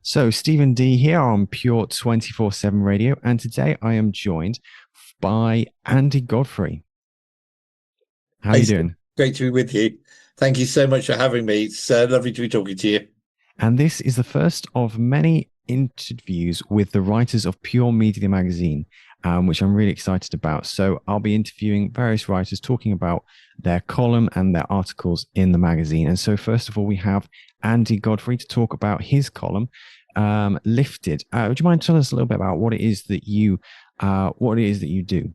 So, Stephen D here on Pure 24/7 Radio, and today I am joined by Andy Godfrey. How are Hey, you Steve. doing? Great to be with you. Thank you so much for having me. It's lovely to be talking to you. And this is the first of many interviews with the writers of Pure Media magazine, which I'm really excited about. So, I'll be interviewing various writers talking about their column and their articles in the magazine. And so, first of all, we have Andy Godfrey to talk about his column, Lifted. Would you mind telling us a little bit about what it is that you do?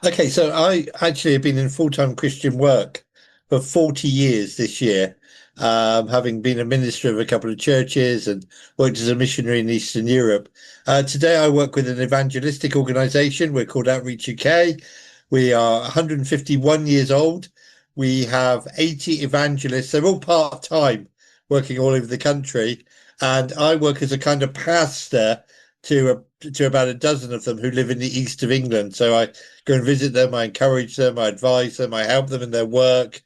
Okay, so I actually have been in full-time Christian work for 40 years this year, having been a minister of a couple of churches and worked as a missionary in Eastern Europe. Today, I work with an evangelistic organisation. We're called Outreach UK. We are 151 years old. We have 80 evangelists. They're all part-time, working all over the country. And I work as a kind of pastor to about a dozen of them who live in the east of England. So I go and visit them. I encourage them. I advise them. I help them in their work,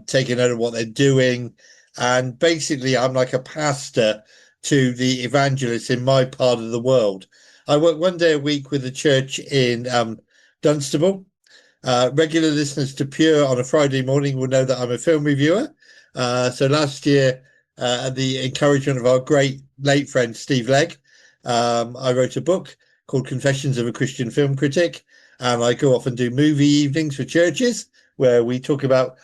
take a note of what they're doing. And basically, I'm like a pastor to the evangelists in my part of the world. I work one day a week with a church in Dunstable. Regular listeners to Pure on a Friday morning will know that I'm a film reviewer. So last year, at the encouragement of our great late friend Steve Legg, I wrote a book called Confessions of a Christian Film Critic, and I go off and do movie evenings for churches where we talk about,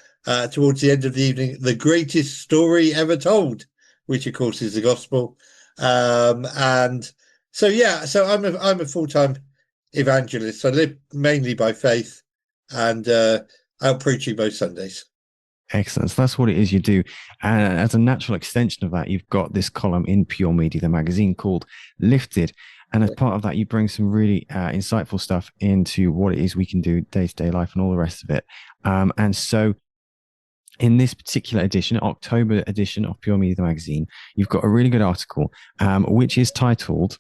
towards the end of the evening, the greatest story ever told, which of course is the gospel. And so yeah, so I'm a full-time evangelist. I live mainly by faith and out preaching most Sundays. Excellent. So that's what it is you do. And as a natural extension of that, you've got this column in Pure Media, the magazine called Lifted. And as part of that, you bring some really insightful stuff into what it is we can do day to day life and all the rest of it. And so, in this particular edition, October edition of Pure Media, the magazine, you've got a really good article, which is titled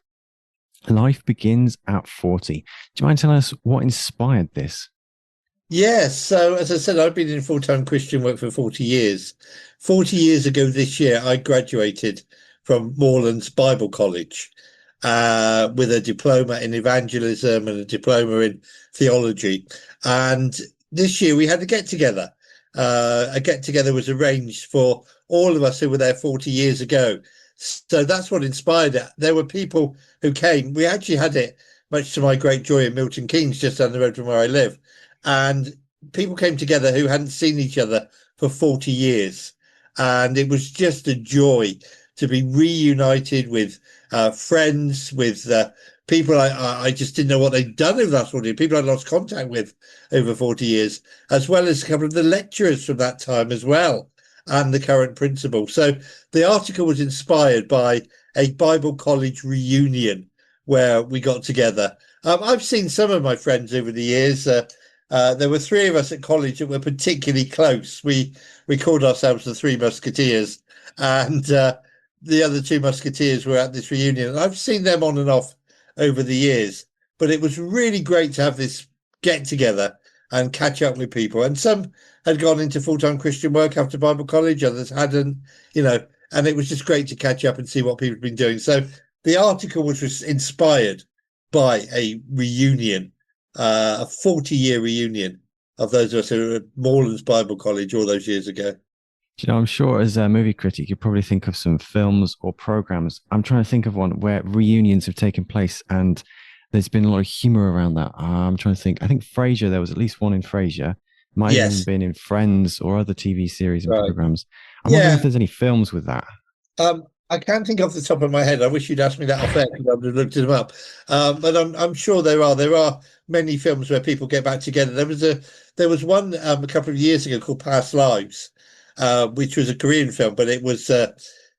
Life Begins at 40. Do you mind telling us what inspired this? Yes, so as I said, I've been in full-time Christian work for 40 years. 40 years ago this year, I graduated from Moorlands Bible College with a diploma in evangelism and a diploma in theology. And this year we had a get together. A get together was arranged for all of us who were there 40 years ago. So that's what inspired it. There were people who came. We actually had it, much to my great joy, in Milton Keynes, just down the road from where I live. And people came together who hadn't seen each other for 40 years. And it was just a joy to be reunited with friends, with people I just didn't know what they'd done over that 40 years, people I'd lost contact with over 40 years, as well as a couple of the lecturers from that time as well, and the current principal. So the article was inspired by a Bible college reunion where we got together. I've seen some of my friends over the years. There were three of us at college that were particularly close. We called ourselves the Three Musketeers, and the other two Musketeers were at this reunion. And I've seen them on and off over the years, but it was really great to have this get together and catch up with people. And some had gone into full-time Christian work after Bible college, others hadn't, and it was just great to catch up and see what people have been doing. So the article was inspired by a reunion, a 40-year reunion of those of us who were at Moorlands Bible College all those years ago. I'm sure as a movie critic, you probably think of some films or programs. I'm trying to think of one where reunions have taken place and there's been a lot of humor around that. I'm trying to think. I think Frasier, there was at least one in Frasier. Might have even Yes, been in Friends or other TV series and right. programs. I'm wondering if Yeah, there's any films with that. I can't think off the top of my head. I wish you'd asked me that off air because I would have looked them up. But I'm sure there are. There are many films where people get back together. There was one a couple of years ago called Past Lives, which was a Korean film, but it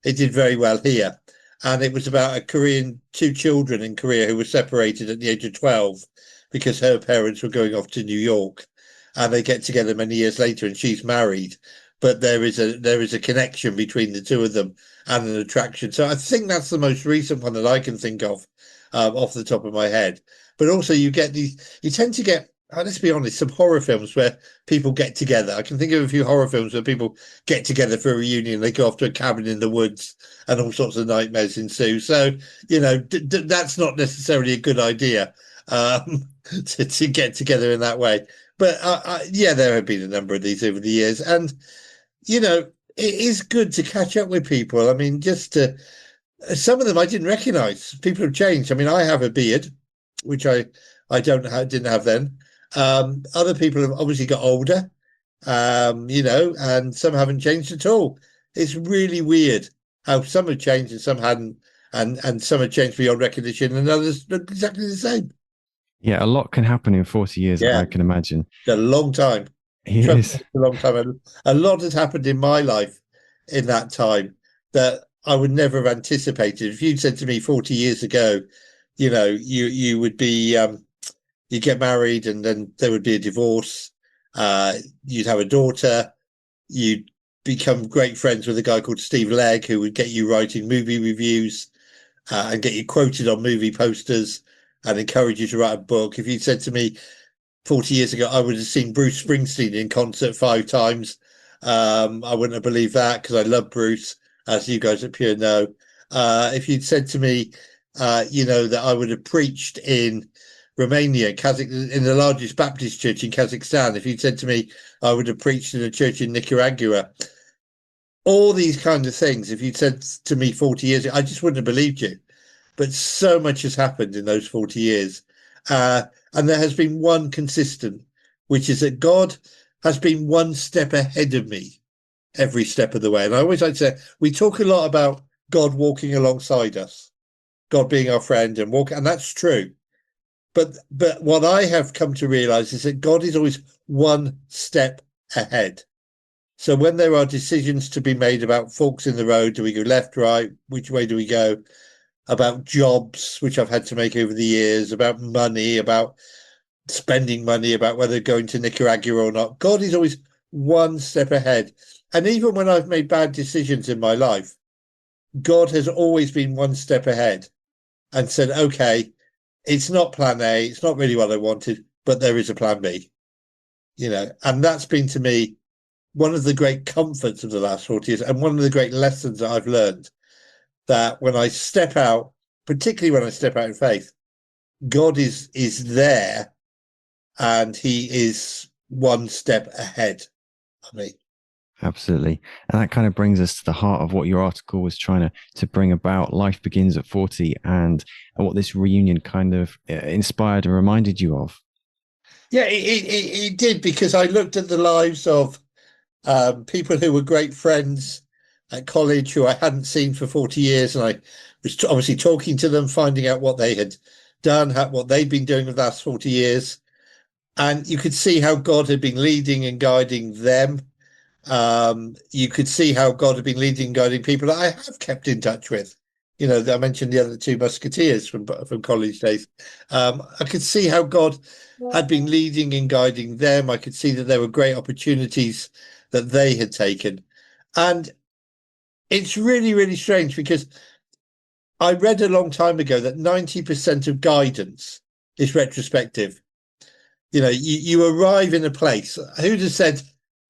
did very well here, and it was about a Korean two children in Korea who were separated at the age of 12 because her parents were going off to New York, and they get together many years later, and she's married, but there is a connection between the two of them and an attraction. So I think that's the most recent one that I can think of off the top of my head. But also, you tend to get let's be honest, some horror films where people get together. I can think of a few horror films where people get together for a reunion. They go off to a cabin in the woods, and all sorts of nightmares ensue. So, that's not necessarily a good idea, to get together in that way. But yeah, there have been a number of these over the years, and it is good to catch up with people. I mean, just to some of them I didn't recognise. People have changed. I mean, I have a beard, which I didn't have then. Other people have obviously got older, and some haven't changed at all. It's really weird how some have changed and some hadn't, and some have changed beyond recognition, and others look exactly the same. Yeah, a lot can happen in 40 years, Yeah, I can imagine. it's a long time. It Trust me, is. it's a long time. A lot has happened in my life in that time that I would never have anticipated. If you'd said to me 40 years ago, you would be you get married and then there would be a divorce. You'd have a daughter. You'd become great friends with a guy called Steve Legg, who would get you writing movie reviews, and get you quoted on movie posters and encourage you to write a book. If you'd said to me 40 years ago, I would have seen Bruce Springsteen in concert 5 times. I wouldn't have believed that because I love Bruce, as you guys at Pure know. If you'd said to me, that I would have preached in Romania, in the largest Baptist church in Kazakhstan, if you'd said to me I would have preached in a church in Nicaragua, all these kind of things, if you'd said to me 40 years ago, I just wouldn't have believed you. But so much has happened in those 40 years. And there has been one consistent, which is that God has been one step ahead of me every step of the way. And I always like to say, we talk a lot about God walking alongside us, God being our friend and that's true. But what I have come to realize is that God is always one step ahead. So when there are decisions to be made about forks in the road, do we go left, right? Which way do we go? About jobs, which I've had to make over the years, about money, about spending money, about whether going to Nicaragua or not. God is always one step ahead. And even when I've made bad decisions in my life, God has always been one step ahead and said, okay, it's not plan A, it's not really what I wanted, but there is a plan B. And that's been to me one of the great comforts of the last 40 years and one of the great lessons that I've learned, that when I step out, particularly when I step out in faith, God is there and he is one step ahead of me. Absolutely. And that kind of brings us to the heart of what your article was trying to bring about. Life begins at 40 and what this reunion kind of inspired and reminded you of. Yeah, it did, because I looked at the lives of people who were great friends at college who I hadn't seen for 40 years. And I was obviously talking to them, finding out what they had done, what they'd been doing the last 40 years. And you could see how God had been leading and guiding them. You could see how God had been leading and guiding people that I have kept in touch with. I mentioned the other two Musketeers from college days. I could see how God had been leading and guiding them. I could see that there were great opportunities that they had taken. And it's really, really strange, because I read a long time ago that 90% of guidance is retrospective. You arrive in a place. Who'd have said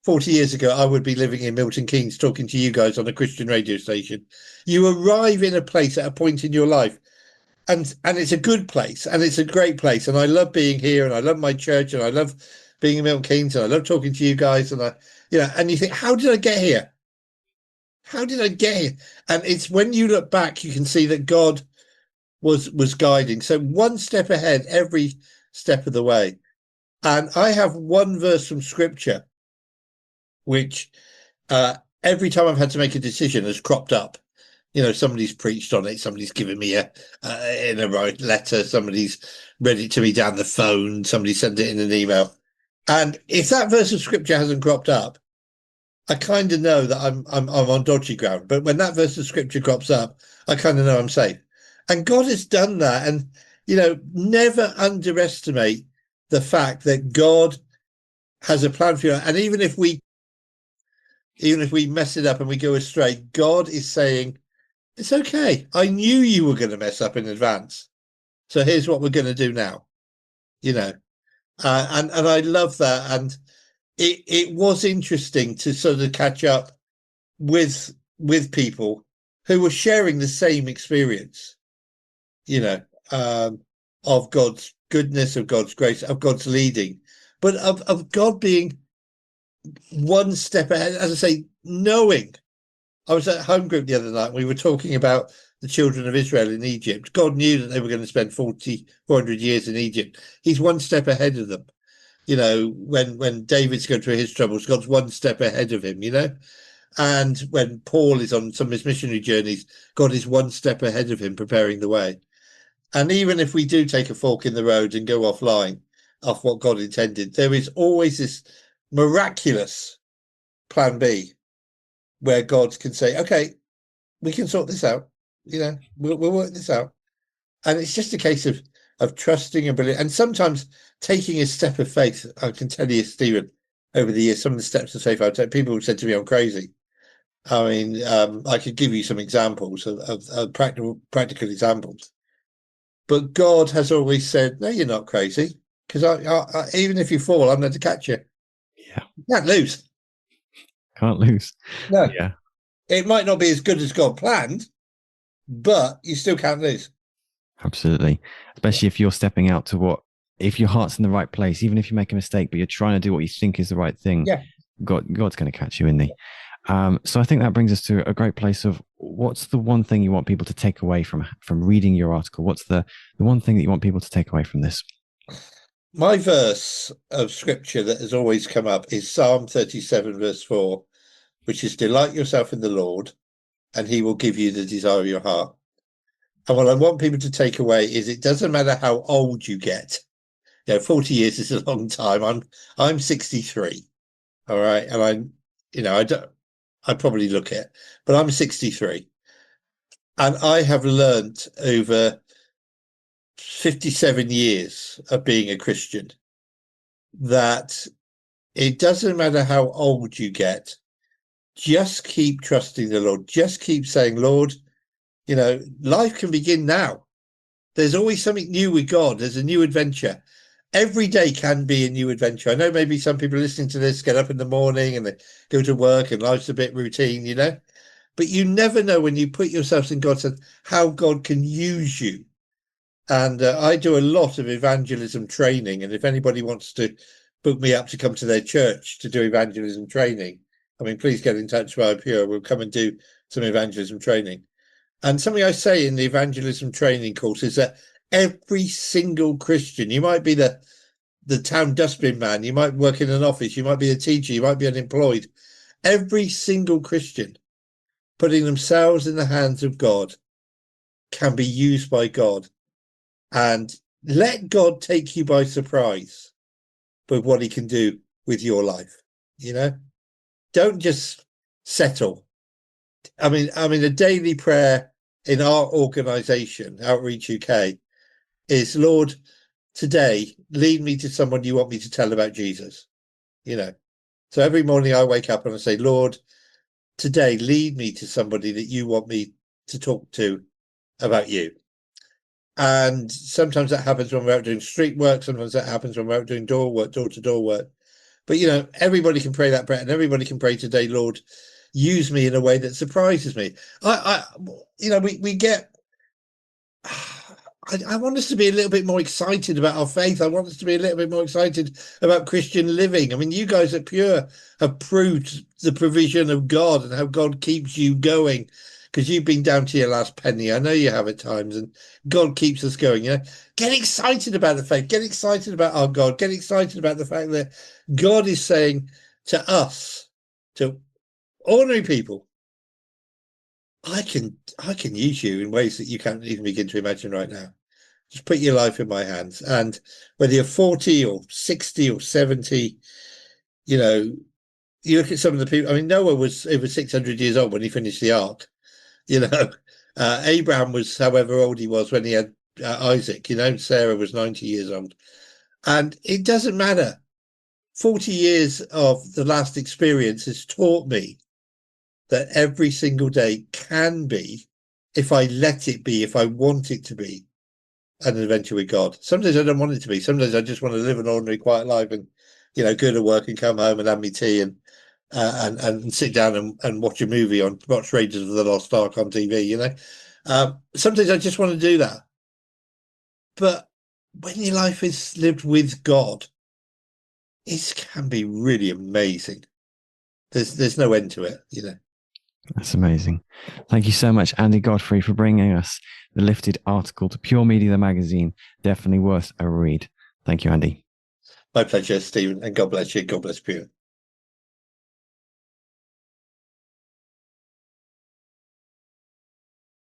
40 years ago I would be living in Milton Keynes talking to you guys on a Christian radio station? You arrive in a place at a point in your life, and it's a good place and it's a great place. And I love being here and I love my church and I love being in Milton Keynes and I love talking to you guys. And and you think, how did I get here? How did I get here? And it's when you look back, you can see that God was guiding. So one step ahead every step of the way. And I have one verse from scripture, which every time I've had to make a decision has cropped up. Somebody's preached on it. Somebody's given me in a right letter. Somebody's read it to me down the phone. Somebody sent it in an email. And if that verse of scripture hasn't cropped up, I kind of know that I'm on dodgy ground. But when that verse of scripture crops up, I kind of know I'm safe. And God has done that. And never underestimate the fact that God has a plan for you. And even if we mess it up and we go astray, God is saying, it's okay. I knew you were going to mess up in advance. So here's what we're going to do now. And I love that. And it was interesting to sort of catch up with people who were sharing the same experience, you know, um, of God's goodness, of God's grace, of God's leading, but of God being one step ahead. As I say, knowing. I was at home group the other night. And we were talking about the children of Israel in Egypt. God knew that they were going to spend 400 years in Egypt. He's one step ahead of them. You know, when David's going through his troubles, God's one step ahead of him, you know? And when Paul is on some of his missionary journeys, God is one step ahead of him, preparing the way. And even if we do take a fork in the road and go offline off what God intended, there is always this miraculous plan B where God can say, okay, we can sort this out. You know, we'll work this out. And it's just a case of trusting and believing, and sometimes taking a step of faith. I can tell you, Stephen, over the years, some of the steps of faith I've taken, people have said to me, I'm crazy. I mean, I could give you some examples of practical examples. But God has always said, no, you're not crazy. Because even if you fall, I'm there to catch you. Yeah. You can't lose. Can't lose. No. Yeah. It might not be as good as God planned, but you still can't lose. Absolutely. Especially if you're stepping out to if your heart's in the right place, even if you make a mistake, but you're trying to do what you think is the right thing, Yeah. God's going to catch you, isn't he? So I think that brings us to a great place of what's the one thing you want people to take away from reading your article? What's the one thing that you want people to take away from this? My verse of scripture that has always come up is Psalm 37, verse 4, which is delight yourself in the Lord, and he will give you the desire of your heart. And what I want people to take away is it doesn't matter how old you get. 40 years is a long time. I'm 63. All right. And I probably look it, but I'm 63. And I have learned over 57 years of being a Christian that it doesn't matter how old you get, just keep trusting the Lord. Just keep saying, Lord, life can begin now. There's always something new with God. There's a new adventure. Every day can be a new adventure. I know maybe some people listening to this get up in the morning and they go to work and life's a bit routine, but you never know when you put yourself in God's hands how God can use you. And I do a lot of evangelism training. And if anybody wants to book me up to come to their church to do evangelism training, I mean, please get in touch via Pure. We'll come and do some evangelism training. And something I say in the evangelism training course is that every single Christian, you might be the town dustbin man, you might work in an office, you might be a teacher, you might be unemployed. Every single Christian putting themselves in the hands of God can be used by God. And let God take you by surprise with what he can do with your life. Don't just settle. I mean, a daily prayer in our organization, Outreach UK, is, Lord, today, lead me to someone you want me to tell about Jesus. So every morning I wake up and I say, Lord, today, lead me to somebody that you want me to talk to about you. And sometimes that happens when we're out doing street work. Sometimes that happens when we're out doing door-to-door work. But, everybody can pray that prayer, and everybody can pray today, Lord, use me in a way that surprises me. We get... I want us to be a little bit more excited about our faith. I want us to be a little bit more excited about Christian living. I mean, you guys at Pure have proved the provision of God and how God keeps you going, because you've been down to your last penny. I know you have at times, and God keeps us going. Get excited about the faith. Get excited about our God. Get excited about the fact that God is saying to us, to ordinary people, I can use you in ways that you can't even begin to imagine right now. Just put your life in my hands. And whether you're 40 or 60 or 70, you look at some of the people. I mean, Noah was over 600 years old when he finished the ark. Abraham was however old he was when he had Isaac. Sarah was 90 years old. And it doesn't matter. 40 years of the last experience has taught me that every single day can be, if I let it be, if I want it to be, an adventure with God. Some days I don't want it to be. Some days I just want to live an ordinary, quiet life and, go to work and come home and have my tea and sit down and watch a movie watch Raiders of the Lost Ark on TV. Some days I just want to do that. But when your life is lived with God, it can be really amazing. There's no end to it. That's amazing. Thank you so much, Andy Godfrey, for bringing us the Lifted article to Pure Media, the magazine. Definitely worth a read. Thank you, Andy. My pleasure, Stephen, and God bless you. God bless Pure.